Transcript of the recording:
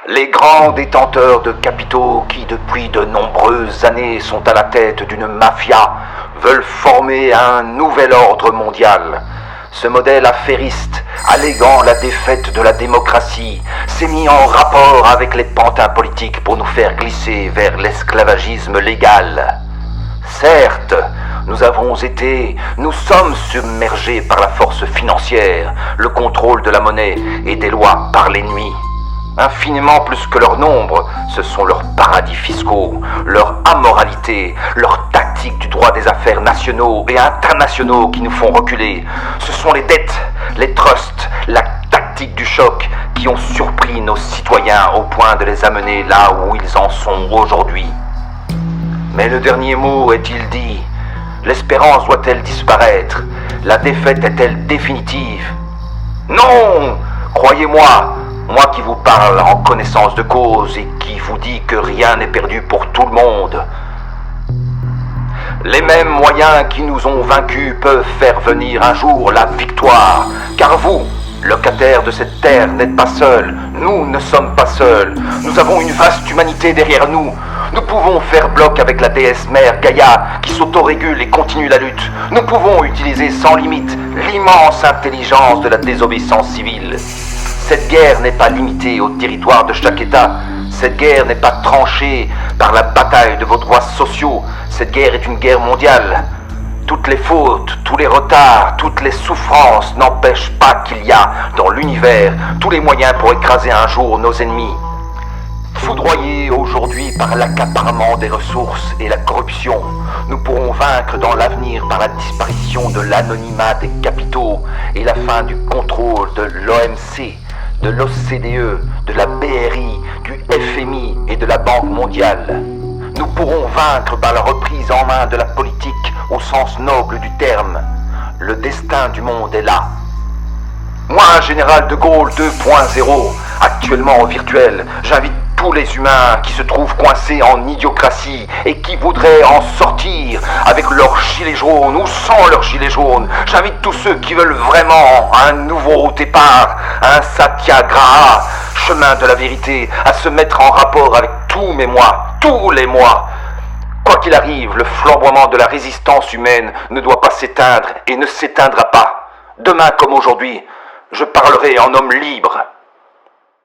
Les grands détenteurs de capitaux qui depuis de nombreuses années sont à la tête d'une mafia veulent former un nouvel ordre mondial. Ce modèle affairiste, alléguant la défaite de la démocratie, s'est mis en rapport avec les pantins politiques pour nous faire glisser vers l'esclavagisme légal. Certes, nous sommes submergés par la force financière, le contrôle de la monnaie et des lois par l'ennemi. Infiniment plus que leur nombre, ce sont leurs paradis fiscaux, leur amoralité, leur tactique du droit des affaires nationaux et internationaux qui nous font reculer. Ce sont les dettes, les trusts, la tactique du choc qui ont surpris nos citoyens au point de les amener là où ils en sont aujourd'hui. Mais le dernier mot est-il dit? L'espérance doit-elle disparaître? La défaite est-elle définitive? Non! Croyez-moi, moi qui vous parle en connaissance de cause et qui vous dit que rien n'est perdu pour tout le monde. Les mêmes moyens qui nous ont vaincus peuvent faire venir un jour la victoire. Car vous, locataires de cette terre, n'êtes pas seuls. Nous ne sommes pas seuls. Nous avons une vaste humanité derrière nous. Nous pouvons faire bloc avec la déesse mère Gaïa qui s'autorégule et continue la lutte. Nous pouvons utiliser sans limite l'immense intelligence de la désobéissance civile. Cette guerre n'est pas limitée au territoire de chaque État. Cette guerre n'est pas tranchée par la bataille de vos droits sociaux. Cette guerre est une guerre mondiale. Toutes les fautes, tous les retards, toutes les souffrances n'empêchent pas qu'il y a dans l'univers tous les moyens pour écraser un jour nos ennemis. Foudroyés aujourd'hui par l'accaparement des ressources et la corruption, nous pourrons vaincre dans l'avenir par la disparition de l'anonymat des capitaux et la fin du contrôle de l'OMC, de l'OCDE, de la BRI, du FMI et de la Banque mondiale. Nous pourrons vaincre par la reprise en main de la politique au sens noble du terme. Le destin du monde est là. Moi, Général de Gaulle 2.0, actuellement au virtuel, j'invite tous les humains qui se trouvent coincés en idiocratie et qui voudraient en sortir avec leur gilet jaune ou sans leur gilet jaune. J'invite tous ceux qui veulent vraiment un nouveau départ, un satyagraha, chemin de la vérité, à se mettre en rapport avec tous mes mois, tous les mois. Quoi qu'il arrive, le flamboiement de la résistance humaine ne doit pas s'éteindre et ne s'éteindra pas. Demain comme aujourd'hui, je parlerai en homme libre.